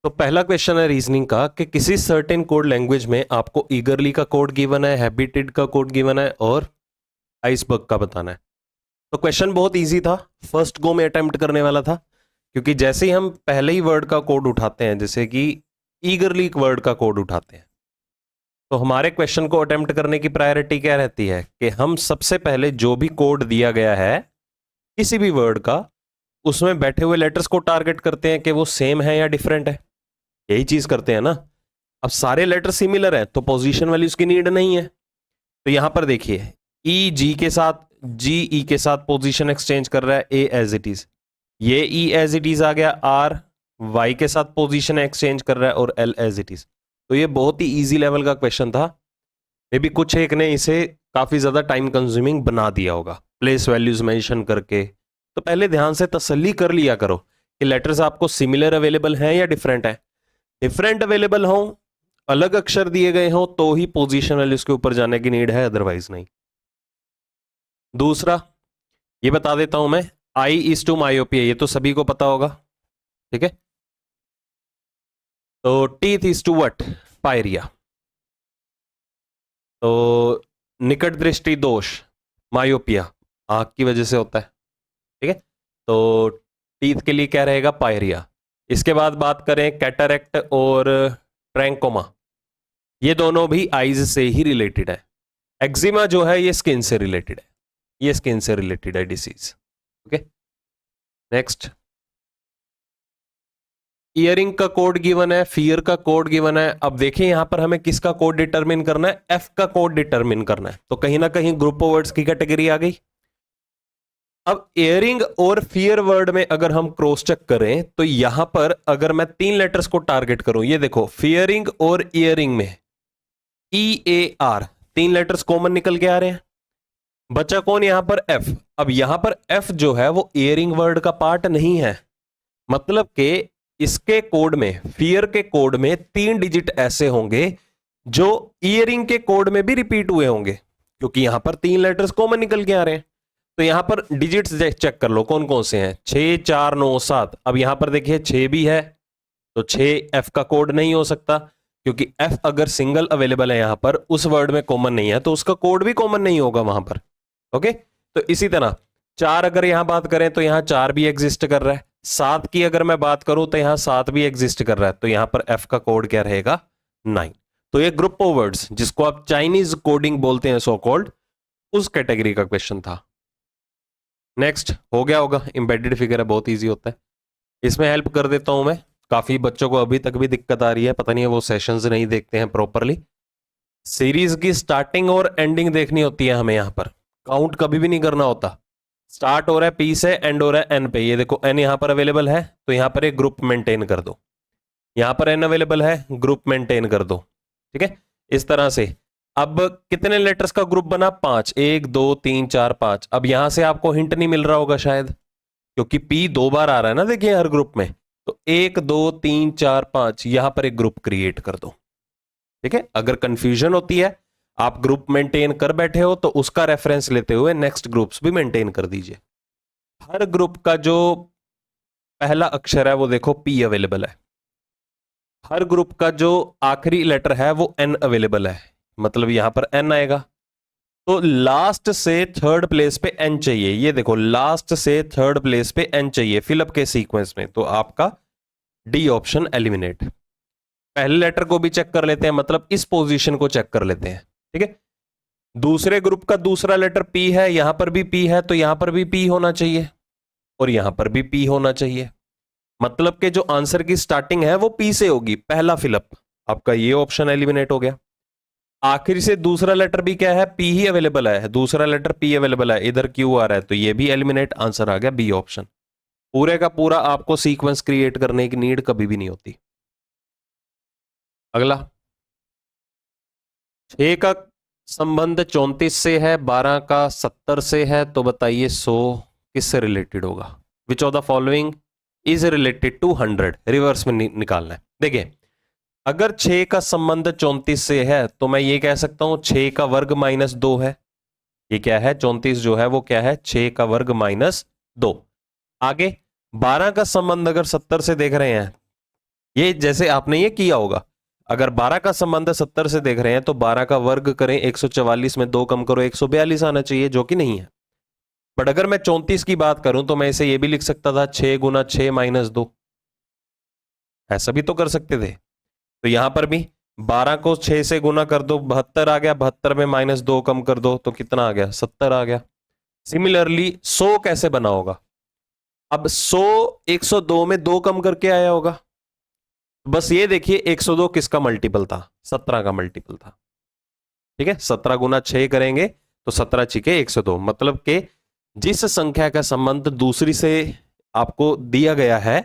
तो पहला क्वेश्चन है रीजनिंग का कि किसी सर्टेन कोड लैंग्वेज में आपको ईगरली का कोड गिवन है, हैबिटेड का कोड गिवन है और आइसबर्ग का बताना है। तो क्वेश्चन बहुत इजी था, फर्स्ट गो में अटेम्प्ट करने वाला था, क्योंकि जैसे ही हम पहले ही वर्ड का कोड उठाते हैं, जैसे कि ईगरली वर्ड का कोड उठाते हैं, तो हमारे क्वेश्चन को अटेम्प्ट करने की प्रायोरिटी क्या रहती है कि हम सबसे पहले जो भी कोड दिया गया है किसी भी वर्ड का, उसमें बैठे हुए लेटर्स को टारगेट करते हैं कि वो सेम है या डिफरेंट है। यही चीज करते हैं ना। अब सारे लेटर सिमिलर है तो पोजीशन वाली उसकी नीड नहीं है। तो यहां पर देखिए, ई जी के साथ, जी ई के साथ पोजीशन एक्सचेंज कर रहा है, ए एज इट इज, ये ई एज इट इज आ गया, आर वाई के साथ पोजीशन एक्सचेंज कर रहा है और एल एज इट इज। तो ये बहुत ही इजी लेवल का क्वेश्चन था। मे बी कुछ एक ने इसे काफी ज्यादा टाइम कंज्यूमिंग बना दिया होगा प्लेस वैल्यूज मेंशन करके। तो पहले ध्यान से तसल्ली कर लिया करो कि लेटर्स आपको सिमिलर अवेलेबल हैं या डिफरेंट है। डिफरेंट अवेलेबल हो, अलग अक्षर दिए गए हो, तो ही पोजीशन वैल्यूज के ऊपर जाने की नीड है, अदरवाइज नहीं। दूसरा ये बता देता हूं मैं, आई इज टू मायोपिया, ये तो सभी को पता होगा, ठीक है। तो teeth is to what, pyorrhoea. तो निकट दृष्टि दोष, मायोपिया, आंख की वजह से होता है, ठीक है। तो टीथ के लिए क्या रहेगा, पायरिया। इसके बाद बात करें कैटरेक्ट और ट्रैंकोमा, ये दोनों भी आईज से ही रिलेटेड है। एक्जिमा जो है ये स्किन से रिलेटेड है, ये स्किन से रिलेटेड है डिसीज, ओके। नेक्स्ट, ईयरिंग का कोड गिवन है, फियर का कोड गिवन है। अब देखें यहां पर हमें किसका कोड डिटरमिन करना है, एफ का कोड डिटरमिन करना है। तो कहीं ना कहीं ग्रुप ऑफ वर्ड्स की कैटेगरी आ गई। अब ईयरिंग और फियर वर्ड में अगर हम क्रॉस चेक करें तो यहां पर अगर मैं तीन लेटर्स को टारगेट करूं, ये देखो फियरिंग और ईयरिंग में ई ए आर, तीन लेटर्स कॉमन निकल के आ रहे हैं। बचा कौन यहां पर, एफ। अब यहां पर एफ जो है वो ईयरिंग वर्ड का पार्ट नहीं है, मतलब कि इसके कोड में, फियर के कोड में तीन डिजिट ऐसे होंगे जो ईयरिंग के कोड में भी रिपीट हुए होंगे, क्योंकि यहां पर तीन लेटर्स कॉमन निकल के आ रहे हैं। तो यहां पर डिजिट्स चेक कर लो कौन कौन से हैं, 6 4 9 7। अब यहां पर देखिए 6 भी है, तो 6 एफ का कोड नहीं हो सकता, क्योंकि एफ अगर सिंगल अवेलेबल है यहां पर, उस वर्ड में कॉमन नहीं है, तो उसका कोड भी कॉमन नहीं होगा वहां पर, ओके। तो इसी तरह 4 अगर यहां बात करें तो यहां 4 भी एग्जिस्ट कर रहा है। 7 की अगर मैं बात करूं तो यहां 7 भी एग्जिस्ट कर रहा है, तो यहां पर एफ का कोड क्या रहेगा, 9। तो ये ग्रुप ऑफ वर्ड्स जिसको आप चाइनीज कोडिंग बोलते हैं सो कॉल्ड, उस कैटेगरी का क्वेश्चन था। नेक्स्ट हो गया होगा, एम्बेडेड फिगर है, बहुत इजी होता है। इसमें हेल्प कर देता हूं मैं, काफी बच्चों को अभी तक भी दिक्कत आ रही है, पता नहीं है वो सेशंस नहीं देखते हैं प्रॉपरली। सीरीज की स्टार्टिंग और एंडिंग देखनी होती है हमें, यहां पर काउंट कभी भी नहीं करना होता। स्टार्ट हो रहा है पी से, एंड हो रहा है एन पे। ये देखो एन यहां पर अवेलेबल है, तो यहां पर एक ग्रुप मेंटेन कर दो। यहां पर एन अवेलेबल है, ग्रुप मेंटेन कर दो, ठीक है। इस तरह से अब कितने लेटर्स का ग्रुप बना, 5, 1 2 3 4 5। अब यहां से आपको हिंट नहीं मिल रहा होगा शायद, क्योंकि पी 2 बार आ रहा है ना, देखिए हर ग्रुप में। तो 1 2 3 4 5 यहां पर एक ग्रुप क्रिएट कर दो, ठीक है। अगर कंफ्यूजन होती है, आप ग्रुप मेंटेन कर बैठे हो, तो उसका रेफरेंस लेते हुए नेक्स्ट ग्रुप्स भी मेंटेन कर दीजिए। हर ग्रुप का जो पहला अक्षर है वो देखो पी अवेलेबल है, हर ग्रुप का जो आखिरी लेटर है वो एन अवेलेबल है, मतलब यहां पर एन आएगा। तो लास्ट से थर्ड प्लेस पे एन चाहिए, ये देखो लास्ट से थर्ड प्लेस पे एन चाहिए फिलअप के सीक्वेंस में, तो आपका डी ऑप्शन एलिमिनेट। पहले लेटर को भी चेक कर लेते हैं, मतलब इस पोजीशन को चेक कर लेते हैं, ठीक है। दूसरे ग्रुप का दूसरा लेटर पी है, यहां पर भी पी है, तो यहां पर भी पी होना चाहिए और यहां पर भी पी होना चाहिए, मतलब कि जो आंसर की स्टार्टिंग है वो पी से होगी, पहला फिलअप। आपका ये ऑप्शन एलिमिनेट हो गया। आखिर से दूसरा लेटर भी क्या है, पी ही अवेलेबल है, दूसरा लेटर पी अवेलेबल है, इधर क्यू आ रहा है, तो ये भी एलिमिनेट, आंसर आ गया बी ऑप्शन। पूरे का पूरा आपको सीक्वेंस क्रिएट करने की नीड कभी भी नहीं होती। अगला, 6 का संबंध 34 से है, 12 का 70 से है, तो बताइए 100 किससे रिलेटेड होगा। Which of the following is related to 100, reverse में निकालना है। देखिए अगर 6 का संबंध 34 से है, तो मैं ये कह सकता हूं 6 का वर्ग माइनस 2 है। ये क्या है, 34 जो है वो क्या है, 6 का वर्ग माइनस 2। आगे 12 का संबंध अगर 70 से देख रहे हैं, ये जैसे आपने ये किया होगा, अगर 12 का संबंध 70 से देख रहे हैं तो 12 का वर्ग करें 144 में 2 कम करो 142 आना चाहिए, जो कि नहीं है। बट अगर मैं 34 की बात करूं तो मैं इसे ये भी लिख सकता था 6 गुना 6 माइनस 2, ऐसा भी तो कर सकते थे। तो यहां पर भी 12 को 6 से गुना कर दो 72 आ गया, 72 में माइनस 2 कम कर दो तो कितना आ गया 70 आ गया। सिमिलरली 100 कैसे बना होगा, अब 100 102 में 2 कम करके आया होगा, बस ये देखिए 102 किसका मल्टीपल था, 17 का मल्टीपल था। ठीक है, 17 गुना 6 करेंगे तो 17 छिके 102, मतलब कि जिस संख्या का संबंध दूसरी से आपको दिया गया है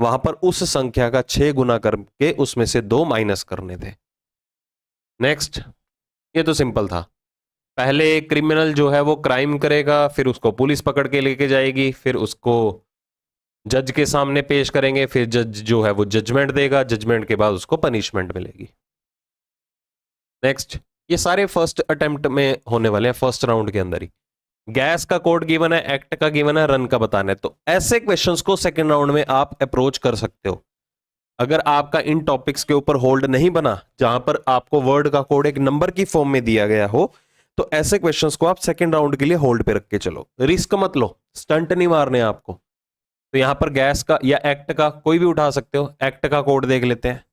वहां पर उस संख्या का 6 गुना करके उसमें से 2 माइनस करने थे। नेक्स्ट, ये तो सिंपल था। पहले क्रिमिनल जो है वो क्राइम करेगा, फिर उसको पुलिस पकड़ के लेके जाएगी, फिर उसको जज के सामने पेश करेंगे, फिर जज जो है वो जजमेंट देगा, जजमेंट के बाद उसको पनिशमेंट मिलेगी। नेक्स्ट, ये सारे फर्स्ट अटेम्प्ट में होने वाले हैं, फर्स्ट राउंड के अंदर ही। गैस का कोड गिवन है, एक्ट का गिवन है, रन का बताना है, तो ऐसे क्वेश्चंस को सेकंड राउंड में आप अप्रोच कर सकते हो। अगर आपका इन टॉपिक्स के ऊपर होल्ड नहीं बना, जहां पर आपको वर्ड का कोड एक नंबर की फॉर्म में दिया गया हो, तो ऐसे क्वेश्चंस को आप सेकंड राउंड के लिए होल्ड पे रख के चलो, रिस्क मत लो, स्टंट नहीं मारने आपको। तो यहां पर गैस का या एक्ट का कोई भी उठा सकते हो, एक्ट का कोड देख लेते हैं।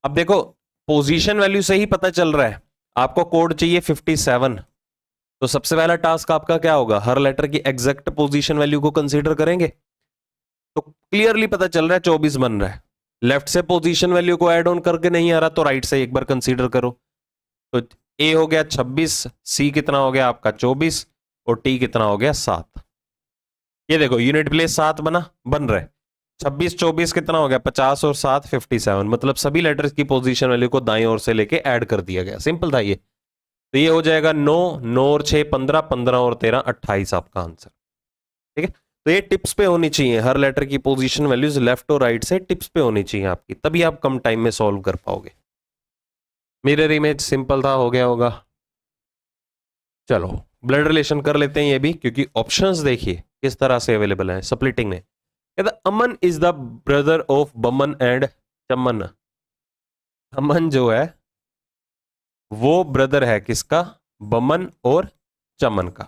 अब देखो पोजीशन वैल्यू से ही पता चल रहा है आपको कोड चाहिए 57, तो सबसे पहला टास्क आपका क्या होगा, हर लेटर की एग्जैक्ट पोजीशन वैल्यू को कंसीडर करेंगे। तो क्लियरली पता चल रहा है 24 बन रहा है, लेफ्ट से पोजीशन वैल्यू को ऐड ऑन करके नहीं आ रहा तो राइट से एक बार कंसीडर करो। तो ए हो गया 26, सी कितना हो गया आपका 24 और टी कितना हो गया 7। ये देखो यूनिट प्लेस 7 बन रहा है, 26 24 कितना हो गया 50 और 7 57, मतलब सभी लेटर्स की पोजीशन वैल्यू को दाईं ओर से लेके ऐड कर दिया गया, सिंपल था ये। तो ये हो जाएगा 9 9 और 6 15 15 और 13 28 आपका आंसर। ठीक है, तो ये टिप्स पे होनी चाहिए, हर लेटर की पोजीशन वैल्यूज लेफ्ट और राइट से टिप्स पे होनी चाहिए आपकी, तभी आप कम टाइम में सॉल्व कर पाओगे। मिरर इमेज सिंपल था, हो गया होगा। चलो ब्लड रिलेशन कर लेते हैं ये भी, क्योंकि ऑप्शंस देखिए किस तरह से अवेलेबल है स्प्लिटिंग में। कहता अमन is the brother of Boman and चमन। अमन जो है वो ब्रदर है किसका, बमन और चमन का।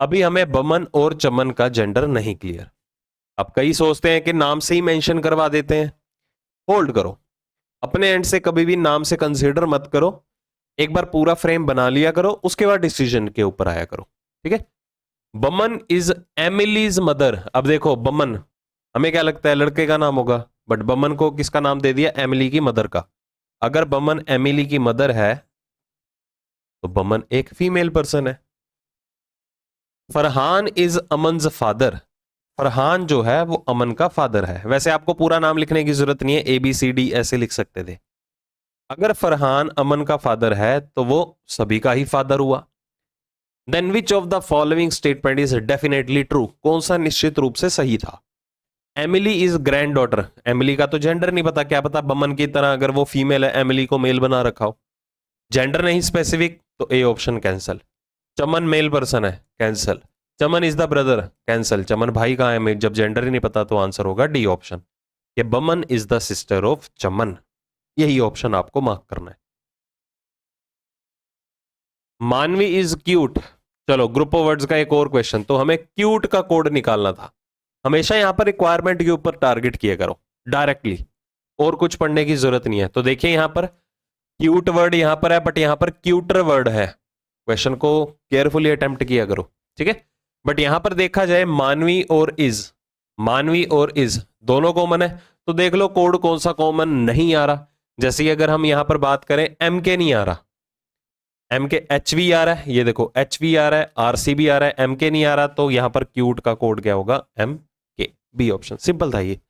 अभी हमें बमन और चमन का जेंडर नहीं क्लियर। अब कई सोचते हैं कि नाम से ही मेंशन करवा देते हैं, होल्ड करो, अपने एंड से कभी भी नाम से कंसीडर मत करो, एक बार पूरा फ्रेम बना लिया करो, उसके बाद डिसीजन के ऊपर आया करो। ठीक है, बमन इज एमिलीज मदर। अब देखो बमन हमें क्या लगता है लड़के का नाम होगा, बट बमन को किसका नाम दे दिया, एमिली की मदर का। अगर बमन एमिली की मदर है तो बमन एक फीमेल पर्सन है। फरहान इज अमन's फादर। फरहान जो है वो अमन का फादर है। वैसे आपको पूरा नाम लिखने की जरूरत नहीं है, ABCD ऐसे लिख सकते थे। अगर फरहान अमन का फादर है तो वो सभी का ही फादर हुआ। Then which of the following statement is definitely true, कौन सा निश्चित रूप से सही था। Emily is granddaughter, Emily का तो जेंडर नहीं पता, क्या पता बमन की तरह अगर वो फीमेल है एमिली को मेल बना रखा हो। जेंडर नहीं स्पेसिफिक तो A option cancel. Chaman male person है, cancel. Chaman is the brother, cancel. Chaman भाई कहां है, जब जेंडर ही नहीं पता तो आंसर होगा डी ऑप्शन, कि Boman is the sister of चमन। यही ऑप्शन आपको मार्क करना है। मानवी इज क्यूट। चलो ग्रुप ऑफ वर्ड्स का एक और क्वेश्चन, तो हमें क्यूट का कोड निकालना था। हमेशा यहां पर रिक्वायरमेंट के ऊपर टारगेट किया करो डायरेक्टली, और कुछ पढ़ने की जरूरत नहीं है। तो देखिए यहां पर क्यूट वर्ड यहां पर है, बट यहां पर क्यूटर वर्ड है, क्वेश्चन को केयरफुली अटेम्प्ट किया करो। ठीक है, बट यहां पर देखा जाए मानवी और इज, मानवी और इज दोनों कॉमन है, तो देख लो कोड कौन सा कॉमन नहीं आ रहा। जैसे अगर हम यहां पर बात करें एम के नहीं आ रहा, एम के एच वी आ रहा है, ये देखो एच वी आ रहा है, RC भी आ रहा है, एम के नहीं आ रहा, तो यहां पर क्यूट का कोड क्या होगा, एम के, बी ऑप्शन। सिंपल था ये।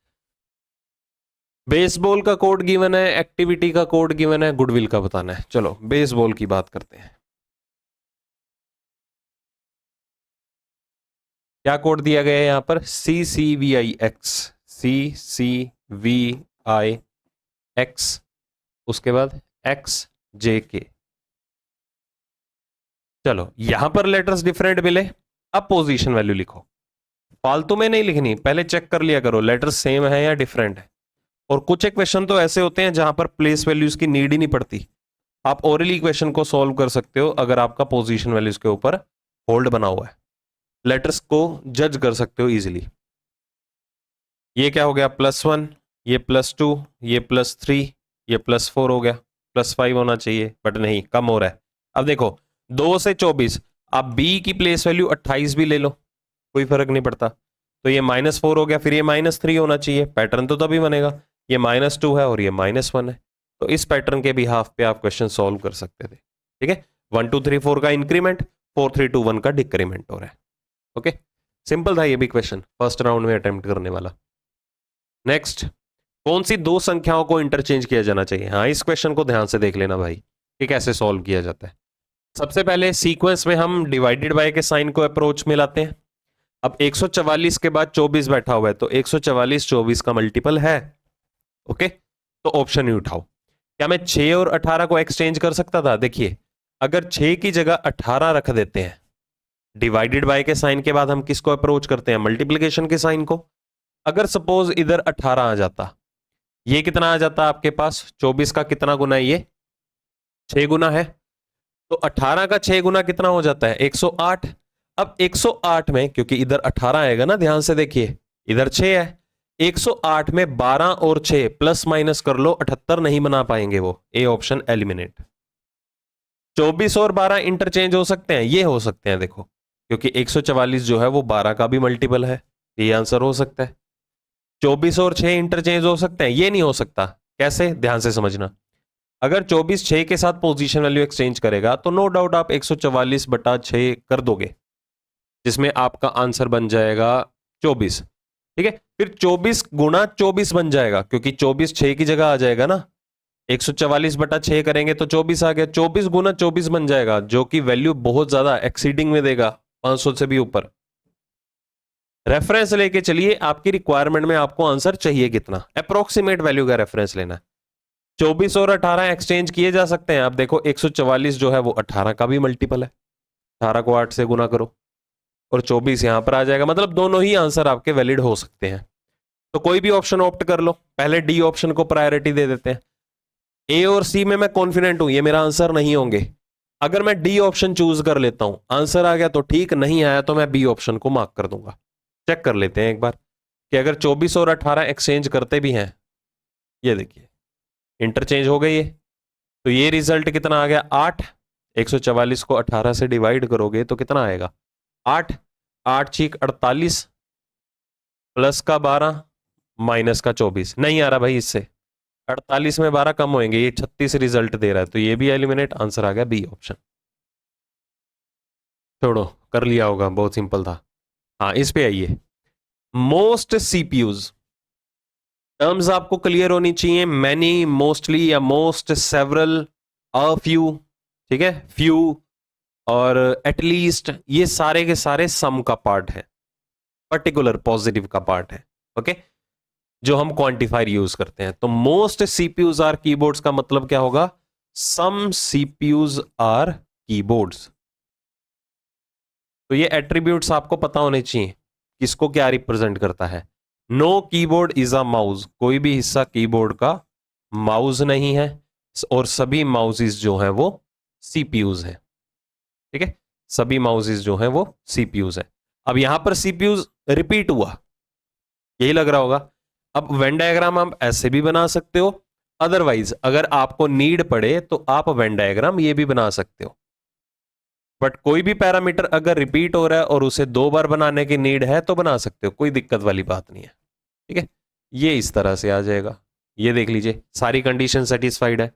बेसबॉल का कोड गिवन है, एक्टिविटी का कोड गिवन है, गुडविल का बताना है। चलो बेसबॉल की बात करते हैं। क्या कोड दिया गया है यहां पर, CCVIX, CCVIX, उसके बाद XJK। चलो यहां पर लेटर्स डिफरेंट मिले, अब पोजीशन वैल्यू लिखो। फालतू में नहीं लिखनी, पहले चेक कर लिया करो लेटर्स सेम है या डिफरेंट है। और कुछ एक क्वेश्चन तो ऐसे होते हैं जहां पर प्लेस वैल्यूज की नीड ही नहीं पड़ती, आप ओरली क्वेश्चन को सॉल्व कर सकते हो अगर आपका पोजीशन वैल्यूज के ऊपर होल्ड बना हुआ है, लेटर्स को जज कर सकते हो इजीली। ये क्या हो गया +1, ये +2, ये +3, ये +4 हो गया, +5 होना चाहिए बट नहीं, कम हो रहा है। अब देखो 2 से 24, आप बी की प्लेस वैल्यू 28 भी ले लो, कोई फर्क नहीं पड़ता। तो ये -4 हो गया, फिर ये -3 होना चाहिए, पैटर्न तो तभी बनेगा। ये -2 है और ये -1 है, तो इस पैटर्न के बिहाफ पे आप क्वेश्चन सॉल्व कर सकते थे। ठीक है, 1 2 3 4 का इंक्रीमेंट, 4 3 2 1 का डिक्रीमेंट हो रहा है। ओके, सिंपल था ये भी क्वेश्चन, फर्स्ट राउंड में अटेम्प्ट करने वाला। नेक्स्ट, कौन सी दो संख्याओं को इंटरचेंज किया जाना चाहिए? हाँ, इस क्वेश्चन को ध्यान से देख लेना भाई कि कैसे सॉल्व किया जाता है। सबसे पहले सीक्वेंस में हम डिवाइडेड बाय के साइन को अप्रोच में लाते हैं। अब 144 के बाद 24 बैठा हुआ है, तो 144 24 का मल्टीपल है। ओके, तो ऑप्शन ही उठाओ। क्या मैं 6 और 18 को एक्सचेंज कर सकता था? देखिए, अगर 6 की जगह 18 रख देते हैं, डिवाइडेड बाय के साइन के बाद हम किसको अप्रोच करते हैं? मल्टीप्लीकेशन के साइन को। अगर सपोज इधर 18 आ जाता, ये कितना आ जाता आपके पास? 24 का कितना गुना है? ये 6 गुना है, तो 18 का 6 गुना कितना हो जाता है? 108। अब 108 में, क्योंकि इधर 18 आएगा ना, ध्यान से देखिए, इधर 6 है, 108 में 12 और 6 प्लस माइनस कर लो, 78 नहीं बना पाएंगे वो, ए ऑप्शन एलिमिनेट। 24 और 12 इंटरचेंज हो सकते हैं? ये हो सकते हैं, देखो, क्योंकि 144 जो है वो 12 का भी मल्टीपल है, ये आंसर हो सकता है। 24 और 6 इंटरचेंज हो सकते हैं? ये नहीं हो सकता। कैसे? ध्यान से समझना। अगर 24 6 के साथ पोजीशन वैल्यू एक्सचेंज करेगा तो नो डाउट आप 144 बटा 6 कर दोगे, जिसमें आपका आंसर बन जाएगा 24। ठीक है, फिर 24 गुना 24 बन जाएगा, क्योंकि 24 6 की जगह आ जाएगा ना, 144 बटा 6 करेंगे तो 24 आ गया, 24 गुना 24 बन जाएगा, जो कि वैल्यू बहुत ज्यादा एक्सीडिंग में देगा, 500 से भी ऊपर। रेफरेंस लेके चलिए, आपकी रिक्वायरमेंट में आपको आंसर चाहिए कितना, अप्रोक्सीमेट वैल्यू का रेफरेंस लेना है। 24 और 18 एक्सचेंज किए जा सकते हैं। आप देखो 144 जो है वो 18 का भी मल्टीपल है, 18 को 8 से गुना करो और 24 यहां पर आ जाएगा, मतलब दोनों ही आंसर आपके वैलिड हो सकते हैं। तो कोई भी ऑप्शन ऑप्ट कर लो, पहले डी ऑप्शन को प्रायोरिटी दे देते हैं। ए और सी में मैं कॉन्फिडेंट हूं ये मेरा आंसर नहीं होंगे, अगर मैं डी ऑप्शन चूज कर लेता हूं, आंसर आ गया तो ठीक, नहीं आया तो मैं बी ऑप्शन को मार्क कर दूंगा। चेक कर लेते हैं एक बार कि अगर 24 और 18 एक्सचेंज करते भी हैं, ये देखिए इंटरचेंज हो गई है, तो ये रिजल्ट कितना आ गया? 8। 144 को 18 से डिवाइड करोगे तो कितना आएगा? 8। 8 छीक 48, प्लस का 12 माइनस का 24, नहीं आ रहा भाई इससे, 48 में 12 कम होंगे, ये 36 रिजल्ट दे रहा है, तो ये भी एलिमिनेट, आंसर आ गया बी ऑप्शन। छोड़ो, कर लिया होगा, बहुत सिंपल था। हाँ, इस पे आइए। मोस्ट सीपीयूज टर्म्स आपको क्लियर होनी चाहिए, मैनी, मोस्टली या मोस्ट, सेवरल, अ फ्यू, ठीक है, फ्यू और एटलीस्ट, ये सारे के सारे सम का पार्ट है, पर्टिकुलर पॉजिटिव का पार्ट है। ओके, जो हम क्वांटिफायर यूज करते हैं। तो मोस्ट सीपीयूज आर कीबोर्ड्स का मतलब क्या होगा? सम सीपीयूज आर कीबोर्ड्स। तो ये एट्रीब्यूट्स आपको पता होने चाहिए, किसको क्या रिप्रेजेंट करता है। No keyboard is a mouse, कोई भी हिस्सा कीबोर्ड का माउस नहीं है, और सभी माउसेस जो हैं वो सीपीयूज हैं। ठीक है, सभी माउसेस जो हैं वो सीपीयूज हैं। अब यहां पर सीपीयूज रिपीट हुआ, यही लग रहा होगा। अब वेन डायग्राम आप ऐसे भी बना सकते हो, अदरवाइज अगर आपको नीड पड़े तो आप वेन डायग्राम ये भी बना सकते हो। बट कोई भी पैरामीटर अगर रिपीट हो रहा है और उसे 2 बार बनाने की नीड है तो बना सकते हो, कोई दिक्कत वाली बात नहीं है। ठीक है, ये इस तरह से आ जाएगा, ये देख लीजिए, सारी कंडीशन सेटिस्फाइड है।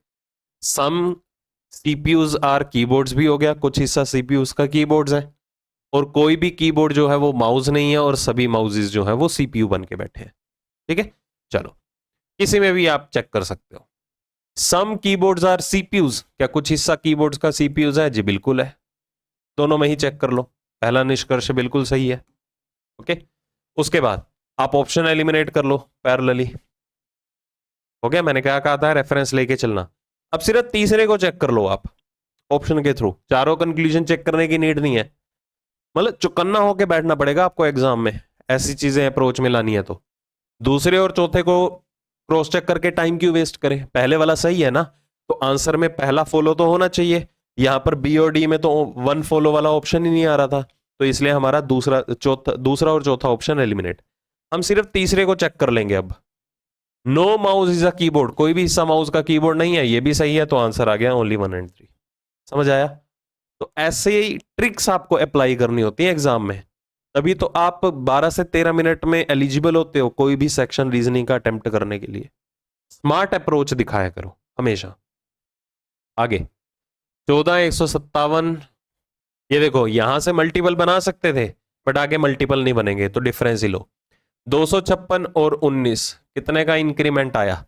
सम सीपीयूज आर कीबोर्ड्स भी हो गया, कुछ हिस्सा सीपीयूज का कीबोर्ड्स है, और कोई भी कीबोर्ड जो है वो माउस नहीं है, और सभी माउसेस जो है वो सीपीयू बन के बैठे हैं। ठीक है, चलो किसी में भी आप चेक कर सकते हो। सम कीबोर्ड्स आर सीपीयूज, क्या कुछ हिस्सा कीबोर्ड्स का सीपीयूज है? जी बिल्कुल है, दोनों में ही चेक कर लो, पहला निष्कर्ष बिल्कुल सही है। ओके, उसके बाद आप ऑप्शन एलिमिनेट कर लो पैरेलली। हो गया, मैंने क्या कहा था, रेफरेंस लेके चलना। अब सिर्फ तीसरे को चेक कर लो आप ऑप्शन के थ्रू, चारों कंक्लूजन चेक करने की नीड नहीं है, मतलब चुकन्ना होके बैठना पड़ेगा आपको एग्जाम में, ऐसी चीजें अप्रोच में लानी है तो। दूसरे और चौथे को क्रॉस चेक करके टाइम क्यों वेस्ट करें, पहले वाला सही है ना, तो आंसर में पहला फॉलो तो होना चाहिए। यहां पर बी और डी में तो वन फॉलो वाला ऑप्शन ही नहीं आ रहा था, तो इसलिए हमारा दूसरा और चौथा ऑप्शन एलिमिनेट। हम सिर्फ तीसरे को चेक कर लेंगे अब। No mouse is a keyboard, कोई भी हिस्सा माउस का कीबोर्ड नहीं है, ये भी सही है, तो आंसर आ गया ओनली 1 एंड 3। समझ आया? तो ऐसे ही ट्रिक्स आपको अप्लाई करनी होती है एग्जाम में, तभी तो आप 12 से 13 मिनट में एलिजिबल होते हो कोई भी सेक्शन रीजनिंग का अटेम्प्ट करने के लिए। स्मार्ट अप्रोच दिखाया करो हमेशा। आगे 14 157, ये देखो यहां से मल्टीपल बना सकते थे बट आगे मल्टीपल नहीं बनेंगे, तो डिफरेंस ही लो। 256 और 19 कितने का इंक्रीमेंट आया?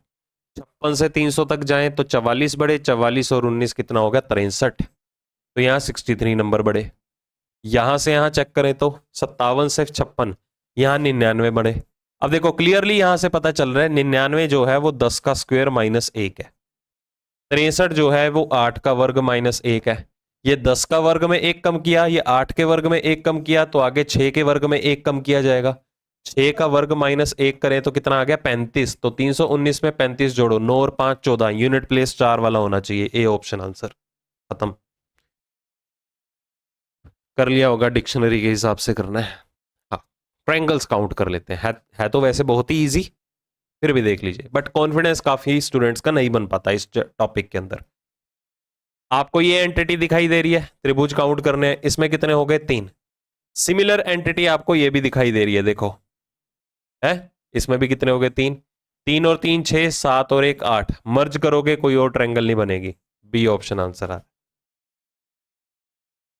56 से 300 तक जाएं तो 44 बढ़े, 44 और 19 कितना हो गया? 63, तो यहाँ 63 नंबर बढ़े। यहां से यहां चेक करें तो 57 से 56, यहाँ 99 बढ़े। अब देखो क्लियरली यहां से पता चल रहा है 99 जो है वो 10 का स्क्वायर माइनस 1 है, 63 जो है वो 8 का वर्ग माइनस 1 है। ये 10 का वर्ग में 1 कम किया, ये 8 के वर्ग में 1 कम किया, तो आगे 6 के वर्ग में 1 कम किया जाएगा। 6 का वर्ग माइनस 1 करें तो कितना आ गया? 35, तो 319 में 35 जोड़ो, 9 और 5 14, यूनिट प्लेस 4 वाला होना चाहिए, ए ऑप्शन आंसर। खत्म। कर लिया होगा, डिक्शनरी के हिसाब से करना है। हाँ, ट्रायंगल्स काउंट कर लेते हैं, है तो वैसे बहुत ही इजी, फिर भी देख लीजिए, बट कॉन्फिडेंस काफी स्टूडेंट्स का नहीं बन पाता इस टॉपिक के अंदर। आपको ये एंटिटी दिखाई दे रही है, त्रिभुज काउंट करने हैं, इसमें कितने हो गए? 3। सिमिलर एंटिटी आपको ये भी दिखाई दे रही है, देखो है, इसमें भी कितने हो गए? 3। 3 और 3 6, 7 और 1 8, मर्ज करोगे कोई और ट्रायंगल नहीं बनेगी, बी ऑप्शन आंसर है।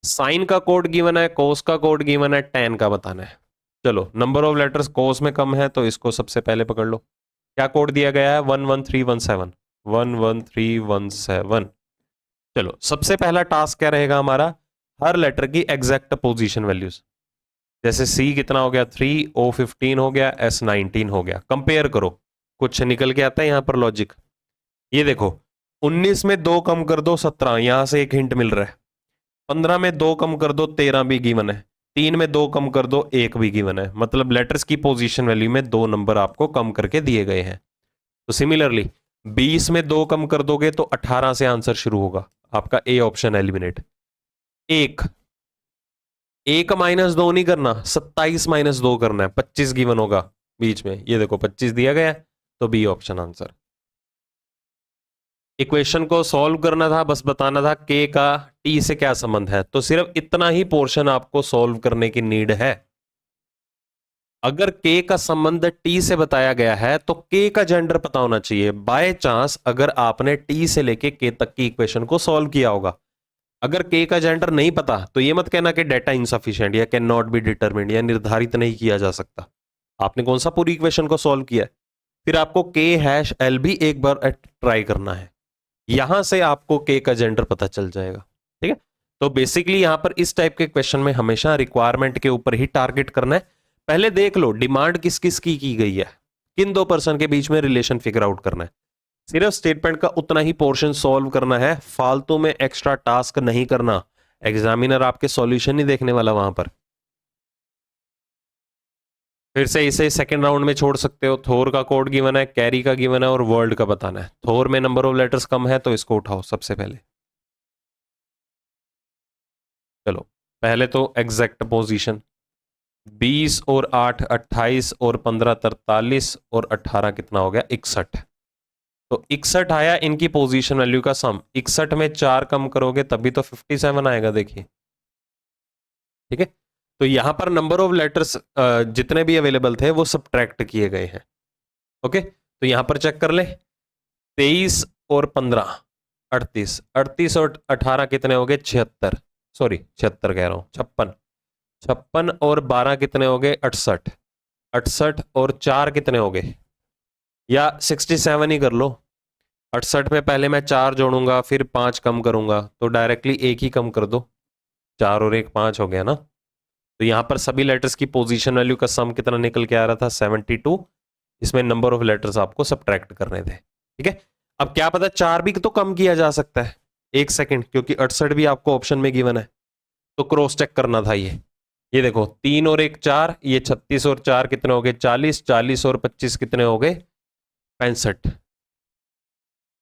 साइन का कोड गिवन है, कोस का कोड गिवन है, tan का बताना है। चलो, नंबर ऑफ लेटर्स कोस में कम है तो इसको सबसे पहले पकड़ लो। क्या कोड दिया गया है? 11317, 11317। चलो, सबसे पहला टास्क क्या रहेगा हमारा? हर लेटर की एग्जैक्ट पोजीशन वैल्यूज, जैसे C कितना हो गया? 3, O 15 हो गया, S 19 हो गया। कंपेयर करो, कुछ निकल के आता है यहां पर लॉजिक। ये देखो 19 में 2 कम कर दो 17, यहां से एक हिंट मिल रहा है। 15 में 2 कम कर दो 13 भी गिवन है। 3 में 2 कम कर दो 1 भी गिवन है, मतलब लेटर्स की पोजीशन वैल्यू में 2 नंबर आपको कम करके दिए गए हैं। तो सिमिलरली 20 में 2 कम कर दोगे तो 18 से आंसर शुरू होगा, आपका ए ऑप्शन एलिमिनेट। 1 माइनस 2 नहीं करना, 27 माइनस 2 करना है, 25 गिवन होगा बीच में, ये देखो 25 दिया गया है, तो बी ऑप्शन आंसर। इक्वेशन को सॉल्व करना था, बस बताना था के का टी से क्या संबंध है, तो सिर्फ इतना ही पोर्शन आपको सॉल्व करने की नीड है। अगर के का संबंध टी से बताया गया है तो के का जेंडर पता होना चाहिए, बाय चांस अगर आपने टी से लेके के तक की इक्वेशन को सॉल्व किया होगा। अगर के का जेंडर नहीं पता तो ये मत कहना कि डेटा इनसफिशिएंट या कैन नॉट बी डिटरमिन्ड या निर्धारित नहीं किया जा सकता। आपने कौन सा पूरी इक्वेशन को सॉल्व किया है, फिर आपको के हैश एल भी एक बार ट्राई करना है, यहां से आपको के का जेंडर पता चल जाएगा। ठीक है, तो बेसिकली यहां पर इस टाइप के क्वेश्चन में हमेशा रिक्वायरमेंट के ऊपर ही टारगेट करना है। पहले देख लो डिमांड किस किस की गई है, किन दो पर्सन के बीच में रिलेशन फिगर आउट करना है, सिर्फ स्टेटमेंट का उतना ही पोर्शन सॉल्व करना है, फालतू में एक्स्ट्रा टास्क नहीं करना। एग्जामिनर आपके सॉल्यूशन नहीं देखने वाला वहां पर। फिर से इसे सेकंड राउंड में छोड़ सकते हो। थोर का कोड गिवन है, कैरी का गिवन है और वर्ल्ड का बताना है। थोर में नंबर ऑफ लेटर्स कम है तो इसको उठाओ सबसे पहले। चलो, पहले तो एग्जैक्ट पोजीशन, 20 और 8 28 और 15 43 और 18 कितना हो गया? 61। तो 61 आया इनकी पोजीशन वैल्यू का सम। 61 में 4 कम करोगे तभी तो 57 आएगा, देखिए। ठीक है, तो यहां पर नंबर ऑफ लेटर्स जितने भी अवेलेबल थे वो सब्ट्रैक्ट किए गए हैं। ओके, तो यहां पर चेक कर ले, 23 और 15 38, 38 और 18 कितने हो गए? 76, सॉरी 76 कह रहा हूं, 56। 56 और 12 कितने हो गए? 68। 68 और 4 कितने हो गए? या 67 ही कर लो। 68 में पहले मैं 4 जोड़ूंगा फिर 5 कम करूंगा, तो डायरेक्टली एक ही कम कर दो, 4 और 1 5 हो गया ना। तो यहां पर सभी लेटर्स की पोजीशन वैल्यू का सम कितना निकल के आ रहा था? 72। इसमें नंबर ऑफ लेटर्स आपको सब्ट्रैक्ट करने थे। ठीक है, अब क्या पता 4 भी तो कम किया जा सकता है, एक सेकेंड, क्योंकि 68 भी आपको ऑप्शन में गिवन है, तो क्रॉस चेक करना था। ये देखो 3 और 1 4, ये 36 और 4 कितने हो गए? 40, 40 और 25 कितने हो गए? 65,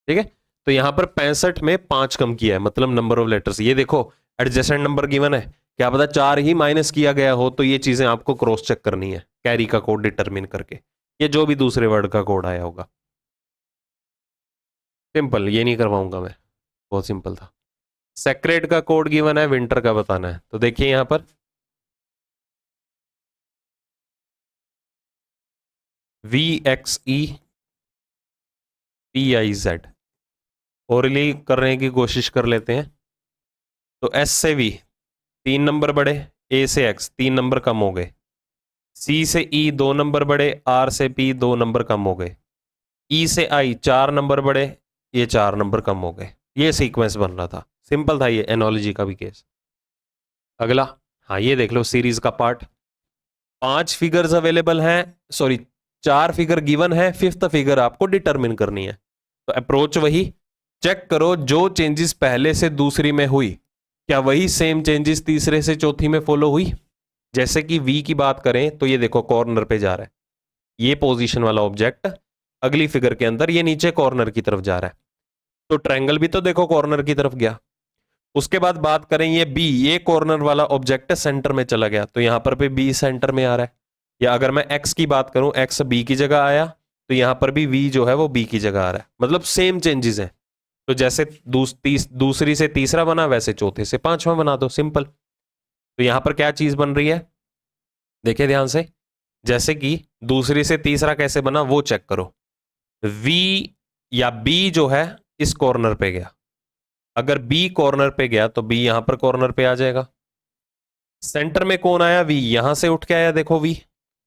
ठीक है। तो यहां पर 65 में 5 कम किया है, मतलब नंबर ऑफ लेटर्स। ये देखो एडजेसेंट नंबर गिवन है, क्या पता 4 ही माइनस किया गया हो, तो ये चीजें आपको क्रॉस चेक करनी है कैरी का कोड डिटरमिन करके, ये जो भी दूसरे वर्ड का कोड आया होगा। सिंपल, ये नहीं करवाऊंगा मैं, बहुत सिंपल था। सेक्रेट का कोड गिवन है, विंटर का बताना है। तो देखिए यहां पर VXEPIZ ओरली करने की कोशिश कर लेते हैं। तो S से V 3 नंबर बढ़े, A से X 3 नंबर कम हो गए, C से E 2 नंबर बढ़े, R से P 2 नंबर कम हो गए, E से I 4 नंबर बढ़े, ये 4 नंबर कम हो गए। ये सीक्वेंस बन रहा था, सिंपल था ये एनोलॉजी का भी केस। अगला, हाँ ये देख लो सीरीज का पार्ट। 5 फिगर्स अवेलेबल हैं, सॉरी 4 फिगर गिवन है, 5th फिगर आपको डिटरमिन करनी है। तो अप्रोच वही, चेक करो जो चेंजेस पहले से दूसरी में हुई, क्या वही सेम चेंजेस तीसरे से चौथी में फॉलो हुई। जैसे कि V की बात करें तो ये देखो कॉर्नर पे जा रहा है, ये पोजीशन वाला ऑब्जेक्ट अगली फिगर के अंदर ये नीचे कॉर्नर की तरफ जा रहा है, तो ट्रायंगल भी तो देखो कॉर्नर की तरफ गया। उसके बाद बात करें ये B, ये कॉर्नर वाला ऑब्जेक्ट सेंटर में चला गया, तो यहां पर भी B सेंटर में आ रहा है। या अगर मैं X की बात करूं, X B की जगह आया, तो यहां पर भी V जो है वो B की जगह आ रहा है, मतलब सेम चेंजेस हैं। तो जैसे दूसरी से तीसरा बना, वैसे चौथे से पांचवा बना दो, सिंपल। तो यहां पर क्या चीज बन रही है, देखिए ध्यान से, जैसे कि दूसरी से तीसरा कैसे बना वो चेक करो। V या B जो है इस कॉर्नर पे गया, अगर B कॉर्नर पे गया तो B यहां पर कॉर्नर पे आ जाएगा। सेंटर में कौन आया, V यहां से उठ के आया, देखो V,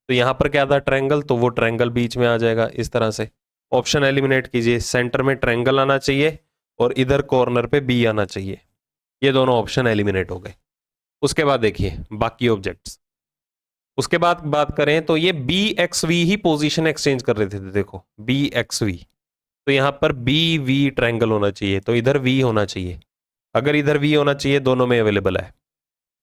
तो यहां पर क्या था ट्रायंगल, तो वो ट्रायंगल बीच में आ जाएगा इस तरह से। ऑप्शन एलिमिनेट कीजिए, सेंटर में ट्रायंगल आना चाहिए और इधर कॉर्नर पे B आना चाहिए, ये दोनों ऑप्शन एलिमिनेट हो गए। उसके बाद देखिए बाकी ऑब्जेक्ट्स। उसके बाद बात करें तो ये BXV ही पोजीशन एक्सचेंज कर रहे थे, देखो BXV, तो यहां पर BV ट्रायंगल होना चाहिए, तो इधर V होना चाहिए, अगर इधर V होना चाहिए, दोनों में अवेलेबल है।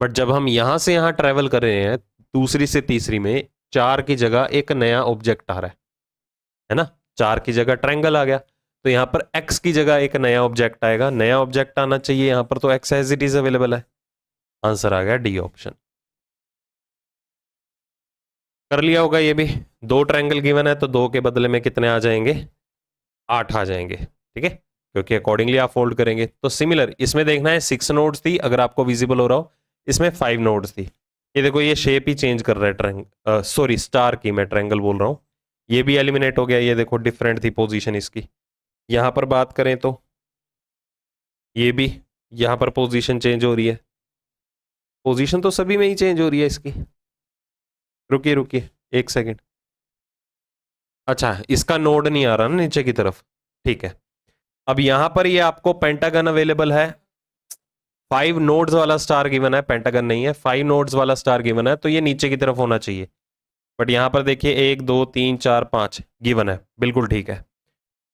बट जब हम यहां से यहां ट्रेवल कर रहे हैं दूसरी से तीसरी में, 4 की जगह एक नया ऑब्जेक्ट आ रहा है ना, 4 की जगह ट्रायंगल आ गया, तो यहां पर X की जगह एक नया ऑब्जेक्ट आएगा, नया ऑब्जेक्ट आना चाहिए यहां पर, तो X as it is available है। आंसर आ गया डी ऑप्शन। कर लिया होगा ये भी, 2 ट्रायंगल गिवन है तो 2 के बदले में कितने आ जाएंगे, 8 आ जाएंगे, ठीक है, क्योंकि अकॉर्डिंगली आप फोल्ड करेंगे। तो सिमिलर इसमें देखना है 6 नोड्स थी, अगर आपको विजिबल हो रहा हो, इसमें 5 नोड्स थी। ये देखो ये शेप ही चेंज कर रहा है ट्रायंगल, सॉरी स्टार की, मैं ट्रायंगल बोल रहा हूँ। ये भी एलिमिनेट हो गया, ये देखो डिफरेंट थी पोजीशन इसकी। यहां पर बात करें तो ये भी, यहां पर पोजीशन चेंज हो रही है, पोजीशन तो सभी में ही चेंज हो रही है इसकी। रुकिए रुकिए एक सेकेंड, अच्छा इसका नोड नहीं आ रहा ना नीचे की तरफ, ठीक है। अब यहां पर ये आपको पेंटागन अवेलेबल है, 5 नोड्स वाला स्टार गिवन है, पेंटागन नहीं है, 5 नोड्स वाला स्टार गिवन है, तो ये नीचे की तरफ होना चाहिए। बट यहां पर देखिए 1 2 3 4 5 गिवन है, बिल्कुल ठीक है।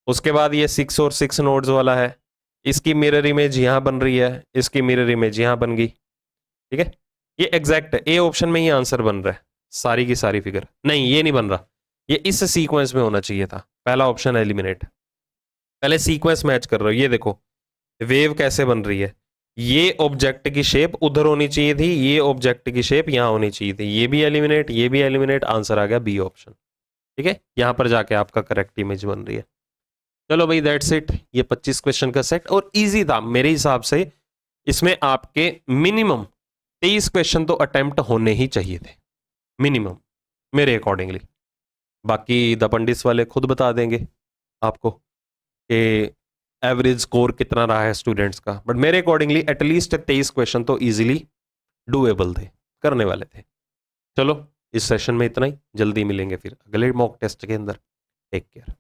उसके बाद ये 6 और 6 नोड्स वाला है, इसकी मिरर इमेज यहां बन रही है, इसकी मिरर इमेज यहां बन गई, ठीक है। ये एग्जैक्ट ए ऑप्शन में ही आंसर बन रहा है, सारी की सारी फिगर नहीं, ये नहीं बन रहा, ये इस सीक्वेंस में होना चाहिए था, पहला ऑप्शन एलिमिनेट। पहले सीक्वेंस मैच कर रहे हो, ये देखो वेव कैसे बन रही है, ये ऑब्जेक्ट की शेप उधर होनी चाहिए थी, ये ऑब्जेक्ट की शेप यहां होनी चाहिए थी, ये भी एलिमिनेट, ये भी एलिमिनेट, आंसर आ गया बी ऑप्शन, ठीक है। यहां पर जाके आपका करेक्ट इमेज बन रही है। चलो भाई दैट्स इट, ये 25 क्वेश्चन का सेट, और इजी था मेरे हिसाब से। इसमें आपके मिनिमम 23 क्वेश्चन तो अटेम्प्ट होने ही चाहिए थे, मिनिमम मेरे अकॉर्डिंगली। बाकी द पंडित वाले खुद बता देंगे आपको कि एवरेज स्कोर कितना रहा है स्टूडेंट्स का, बट मेरे अकॉर्डिंगली एटलीस्ट 23 क्वेश्चन तो इजीली डूएबल थे, करने वाले थे। चलो इस सेशन में इतना ही, जल्दी मिलेंगे फिर अगले मॉक टेस्ट के अंदर। Take care.